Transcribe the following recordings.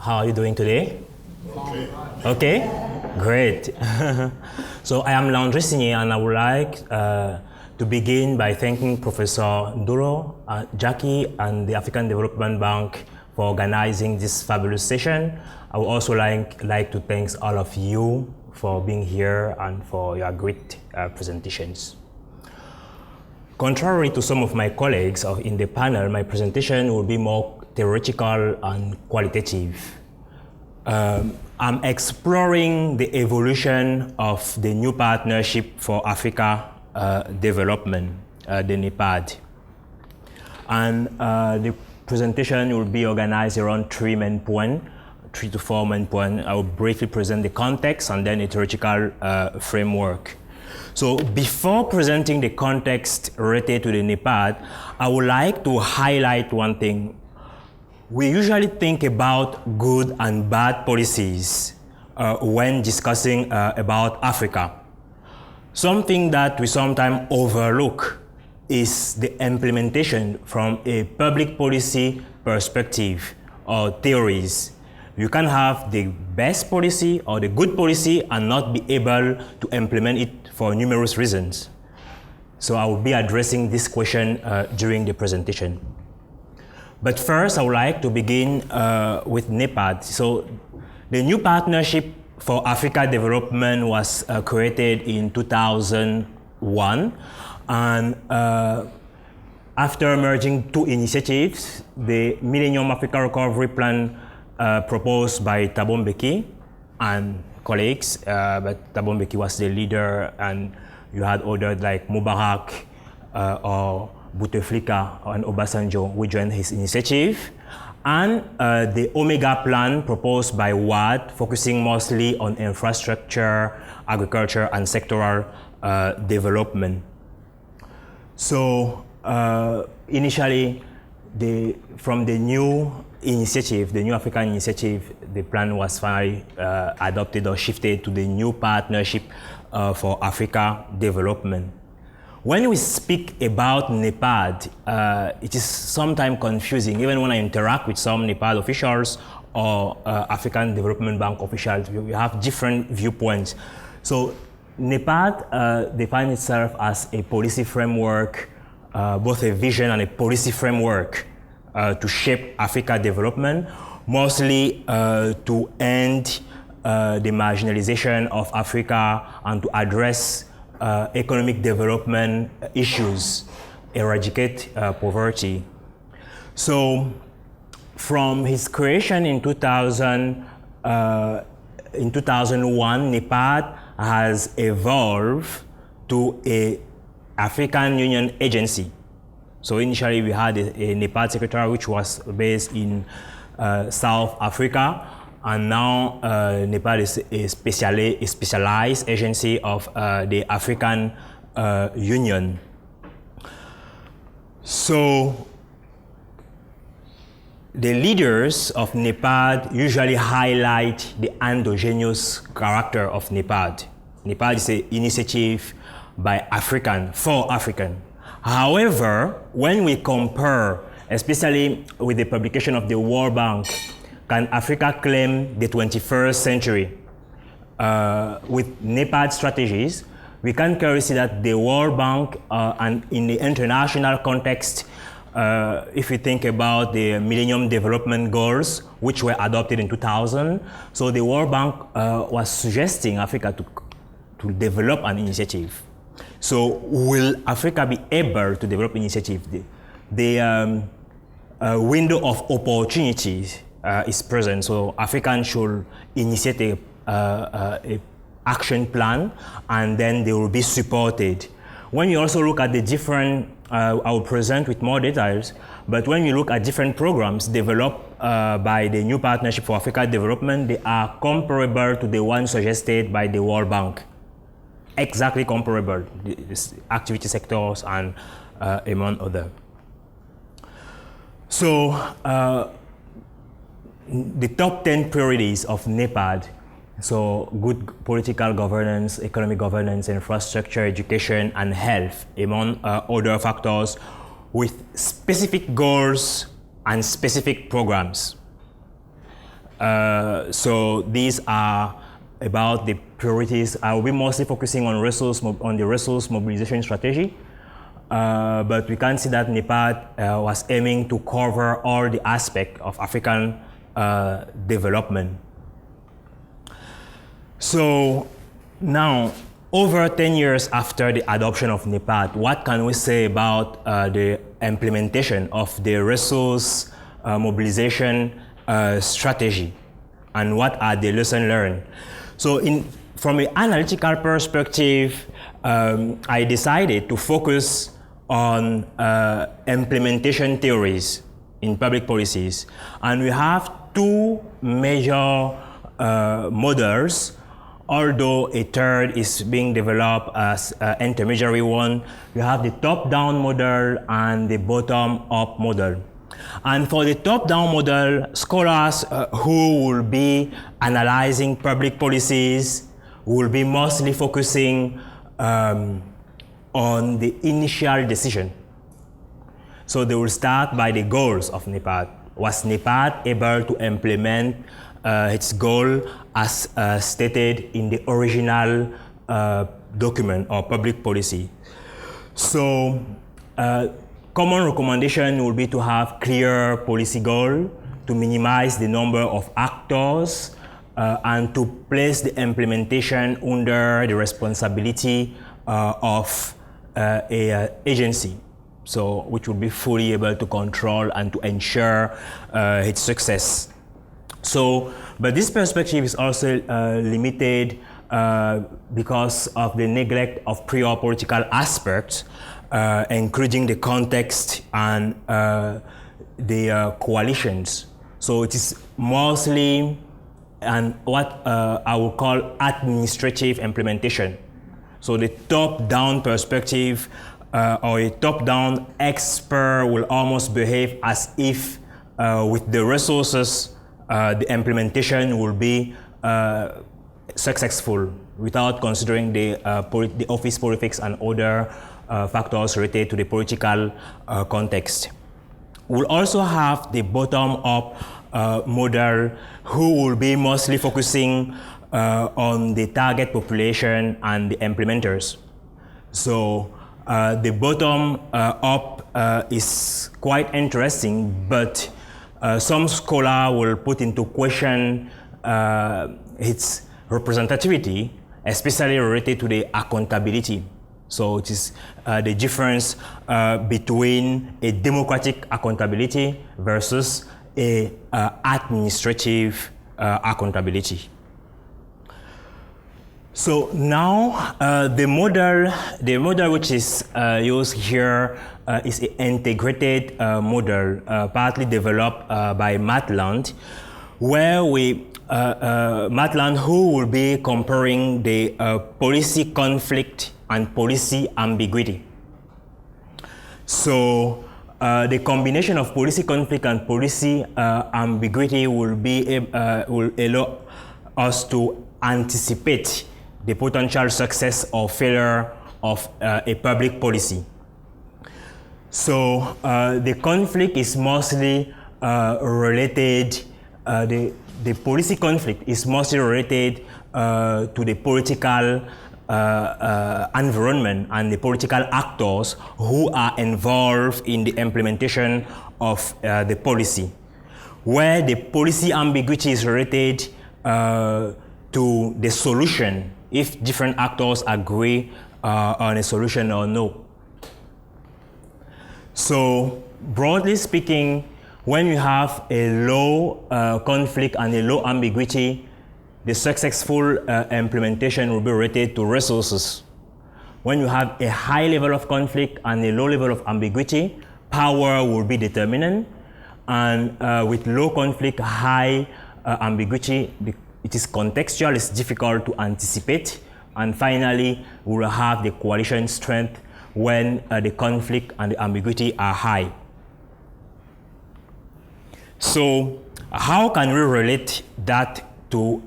How are you doing today? Okay. Okay, great. So I am Landry Signé, and I would like to begin by thanking Professor Nduro, Jackie, and the African Development Bank for organizing this fabulous session. I would also like to thank all of you for being here and for your great presentations. Contrary to some of my colleagues in the panel, my presentation will be more theoretical and qualitative. I'm exploring the evolution of the new Partnership for Africa Development, the NEPAD. And the presentation will be organized around 3 to 4 main points. I will briefly present the context and then a theoretical framework. So before presenting the context related to the NEPAD, I would like to highlight one thing. We usually think about good and bad policies when discussing about Africa. Something that we sometimes overlook is the implementation from a public policy perspective or theories. You can have the best policy or the good policy and not be able to implement it for numerous reasons. So I will be addressing this question during the presentation. But first, I would like to begin with NEPAD. So the new Partnership for Africa Development was created in 2001. And after merging 2 initiatives, the Millennium Africa Recovery Plan proposed by Thabo Mbeki and colleagues, but Thabo Mbeki was the leader, and you had others like Mubarak or Bouteflika and Obasanjo who joined his initiative, and the Omega Plan proposed by WAD, focusing mostly on infrastructure, agriculture, and sectoral development. So initially, from the new initiative, the New African Initiative, the plan was finally adopted or shifted to the new Partnership for Africa Development. When we speak about NEPAD, it is sometimes confusing. Even when I interact with some NEPAD officials or African Development Bank officials, we have different viewpoints. So NEPAD defines itself as a policy framework, both a vision and a policy framework to shape Africa development, mostly to end the marginalization of Africa and to address economic development issues, eradicate poverty. So from his creation in 2001, NEPAD has evolved to an African Union agency. So initially we had a NEPAD secretary which was based in South Africa, and now NEPAD is a specialized agency of the African Union. So the leaders of NEPAD usually highlight the endogenous character of NEPAD. NEPAD is an initiative by African, for African. However, when we compare, especially with the publication of the World Bank, Can Africa Claim the 21st Century? With NEPAD strategies, we can clearly see that the World Bank and in the international context, if we think about the Millennium Development Goals, which were adopted in 2000, so the World Bank was suggesting Africa to develop an initiative. So will Africa be able to develop initiative? The window of opportunities is present, so Africans should initiate a action plan, and then they will be supported. When you also look at the different, I will present with more details, but when you look at different programs developed by the new Partnership for Africa Development, they are comparable to the one suggested by the World Bank. Exactly comparable, the activity sectors and among others. So the top 10 priorities of NEPAD, so good political governance, economic governance, infrastructure, education, and health, among other factors, with specific goals and specific programs. So these are about the priorities. I will be mostly focusing on the resource mobilization strategy. But we can see that NEPAD was aiming to cover all the aspects of African development. So now, over 10 years after the adoption of NEPAD, what can we say about the implementation of the resource mobilization strategy, and what are the lessons learned? So from an analytical perspective, I decided to focus on implementation theories in public policies. And we have two major models, although a third is being developed as an intermediary one. You have the top-down model and the bottom-up model. And for the top-down model, scholars who will be analyzing public policies will be mostly focusing on the initial decision. So they will start by the goals of NEPAD. Was NEPAD able to implement its goal as stated in the original document or public policy? So common recommendation will be to have clear policy goal, to minimize the number of actors, and to place the implementation under the responsibility of an agency, so which will be fully able to control and to ensure its success. So, but this perspective is also limited because of the neglect of prior political aspects, including the context and the coalitions. So it is mostly what I would call administrative implementation. So the top-down perspective or a top-down expert will almost behave as if with the resources, the implementation will be successful without considering the office politics and other factors related to the political context. We'll also have the bottom-up model, who will be mostly focusing on the target population and the implementers. So the bottom-up is quite interesting, but some scholars will put into question its representativity, especially related to the accountability. So it is the difference between a democratic accountability versus a administrative accountability. So now the model which is used here is an integrated model, partly developed by Maitland, where Maitland, who will be comparing the policy conflict and policy ambiguity. So the combination of policy conflict and policy ambiguity will allow us to anticipate the potential success or failure of a public policy. So the conflict is mostly related, the policy conflict is mostly related to the political environment and the political actors who are involved in the implementation of the policy, where the policy ambiguity is related to the solution, if different actors agree on a solution or no. So broadly speaking, when you have a low conflict and a low ambiguity, the successful implementation will be related to resources. When you have a high level of conflict and a low level of ambiguity, power will be determinant. And with low conflict, high ambiguity, it is contextual, it's difficult to anticipate. And finally, we will have the coalition strength when the conflict and the ambiguity are high. So how can we relate that to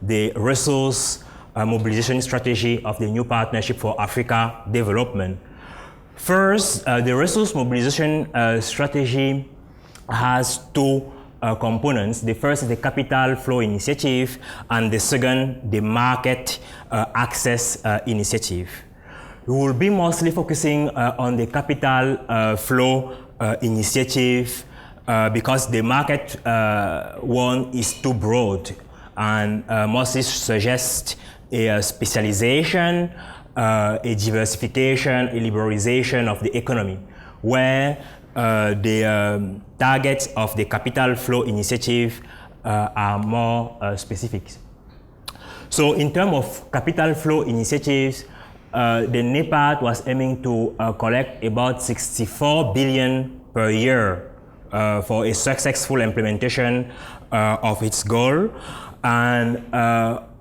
the resource mobilization strategy of the new Partnership for Africa Development? First, the resource mobilization strategy has two components. The first is the capital flow initiative, and the second, the market access initiative. We will be mostly focusing on the capital flow initiative because the market one is too broad and mostly suggests a specialization, a diversification, a liberalization of the economy, where the targets of the capital flow initiative are more specific. So in terms of capital flow initiatives, the NEPAD was aiming to collect about 64 billion per year for a successful implementation of its goal. And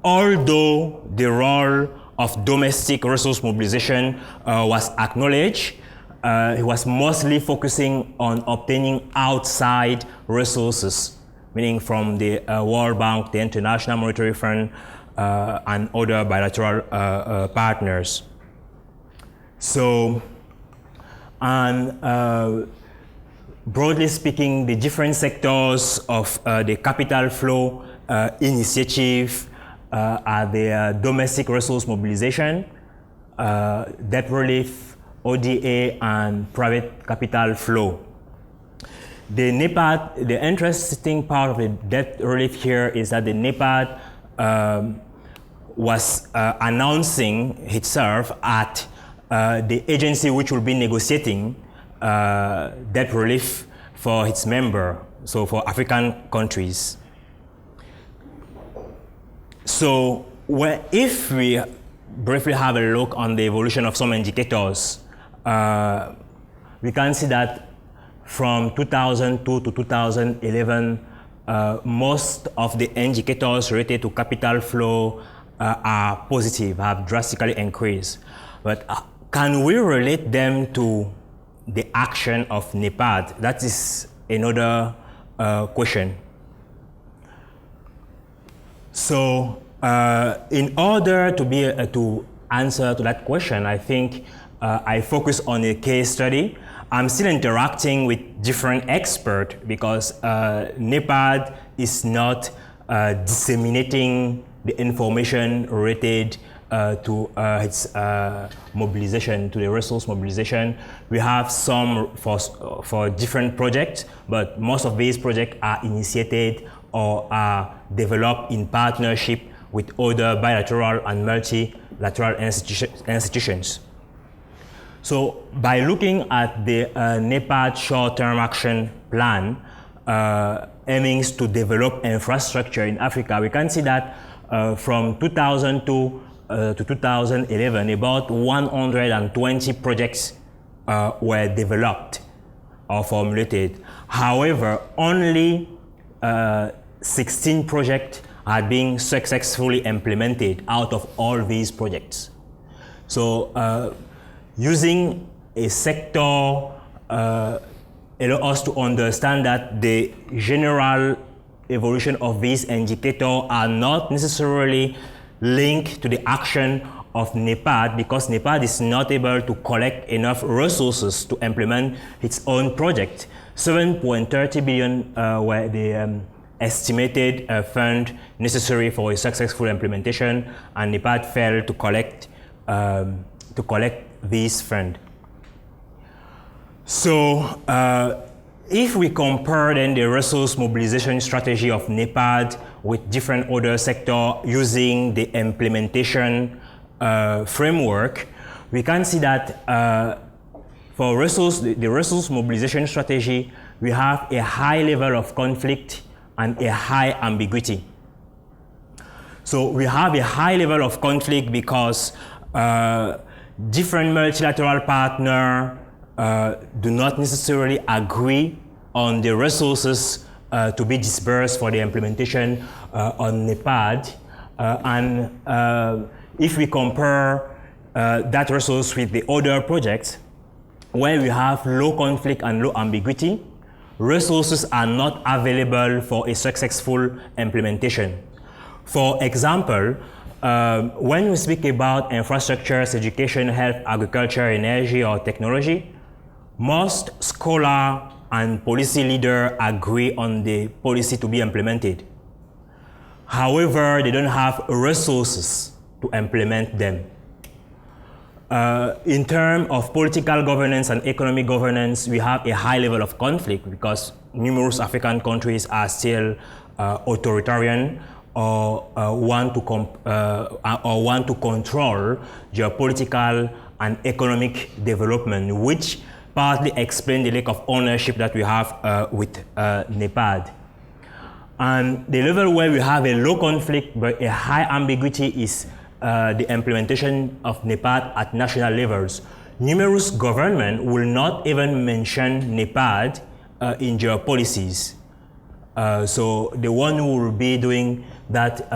although the role of domestic resource mobilization was acknowledged, it was mostly focusing on obtaining outside resources, meaning from the World Bank, the International Monetary Fund, and other bilateral partners. So, and broadly speaking, the different sectors of the capital flow initiative are the domestic resource mobilization, debt relief, ODA, and private capital flow. The NEPAD, the interesting part of the debt relief here is that the NEPAD was announcing itself at the agency which will be negotiating debt relief for its member, so for African countries. So if we briefly have a look on the evolution of some indicators, we can see that from 2002 to 2011, most of the indicators related to capital flow are positive, have drastically increased. But can we relate them to the action of NEPAD? That is another question. So in order to be to answer to that question, I think I focus on a case study. I'm still interacting with different experts because NEPAD is not disseminating the information related to its mobilization, to the resource mobilization. We have some for different projects, but most of these projects are initiated or are developed in partnership with other bilateral and multilateral institutions. So by looking at the NEPAD short-term action plan aiming to develop infrastructure in Africa, we can see that from 2002 to 2011, about 120 projects were developed or formulated. However, only 16 projects are being successfully implemented out of all these projects. So using a sector allows us to understand that the general evolution of these indicators are not necessarily linked to the action of NEPAD, because NEPAD is not able to collect enough resources to implement its own project. 7.30 billion were the estimated fund necessary for a successful implementation, and NEPAD failed to collect this fund. So if we compare then the resource mobilization strategy of NEPAD with different other sectors using the implementation framework, we can see that for the resource mobilization strategy, we have a high level of conflict and a high ambiguity. So we have a high level of conflict because different multilateral partners do not necessarily agree on the resources to be disbursed for the implementation on NEPAD. And if we compare that resource with the other projects, where we have low conflict and low ambiguity, resources are not available for a successful implementation. For example, when we speak about infrastructures, education, health, agriculture, energy, or technology, most scholars and policy leaders agree on the policy to be implemented. However, they don't have resources to implement them. In terms of political governance and economic governance, we have a high level of conflict because numerous African countries are still authoritarian or want to control geopolitical and economic development, which partly explain the lack of ownership that we have with NEPAD. And the level where we have a low conflict but a high ambiguity is the implementation of NEPAD at national levels. Numerous governments will not even mention NEPAD in their policies. So the one who will be doing that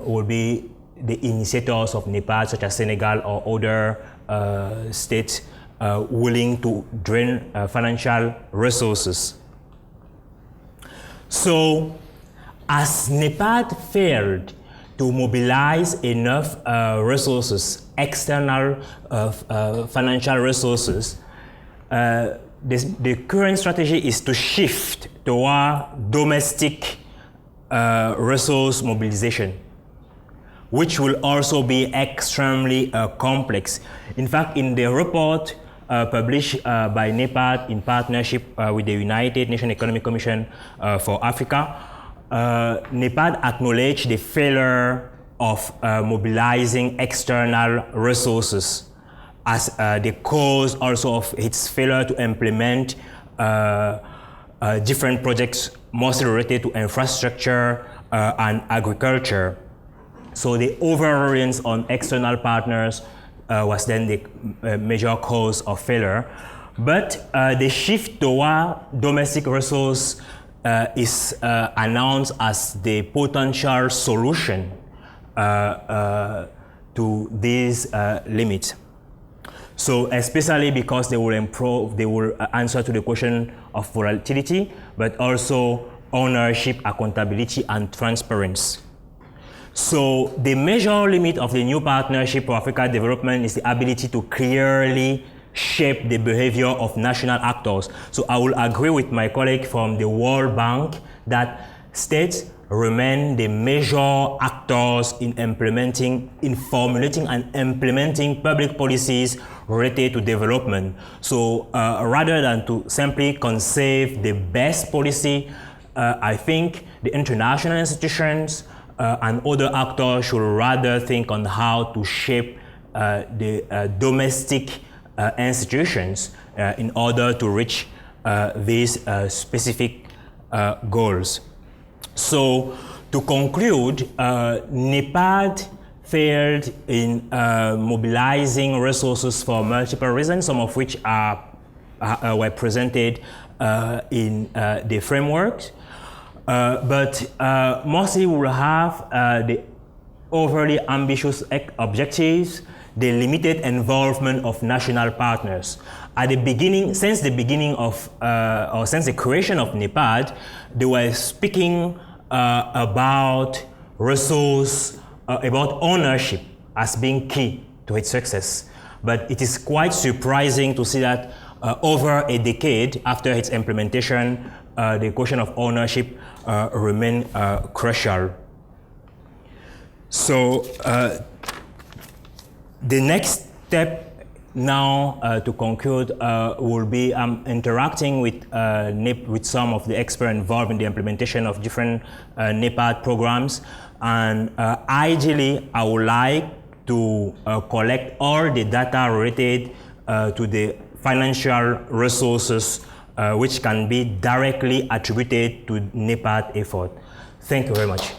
will be the initiators of NEPAD, such as Senegal or other states willing to drain financial resources. So, as NEPAD failed to mobilize enough resources, external financial resources, the current strategy is to shift toward domestic resource mobilization, which will also be extremely complex. In fact, in the report published by NEPAD in partnership with the United Nations Economic Commission for Africa, NEPAD acknowledged the failure of mobilizing external resources as the cause also of its failure to implement different projects mostly related to infrastructure and agriculture. So the over-reliance on external partners was then the major cause of failure. But the shift toward domestic resource is announced as the potential solution to these limits. So especially because they will answer to the question of volatility, but also ownership, accountability, and transparency. So the major limit of the new Partnership for Africa Development is the ability to clearly shape the behavior of national actors. So I will agree with my colleague from the World Bank that states remain the major actors in formulating and implementing public policies related to development. So rather than to simply conceive the best policy, I think the international institutions and other actors should rather think on how to shape the domestic institutions in order to reach these specific goals. So to conclude, NEPAD failed in mobilizing resources for multiple reasons, some of which were presented in the framework. But mostly we will have the overly ambitious objectives, the limited involvement of national partners. At the beginning, since the creation of NEPAD, they were speaking about resource, about ownership as being key to its success. But it is quite surprising to see that over a decade after its implementation, the question of ownership remained crucial. So the next step now to conclude will be interacting with some of the experts involved in the implementation of different NEPAD programs, and ideally I would like to collect all the data related to the financial resources which can be directly attributed to NEPAD effort. Thank you very much.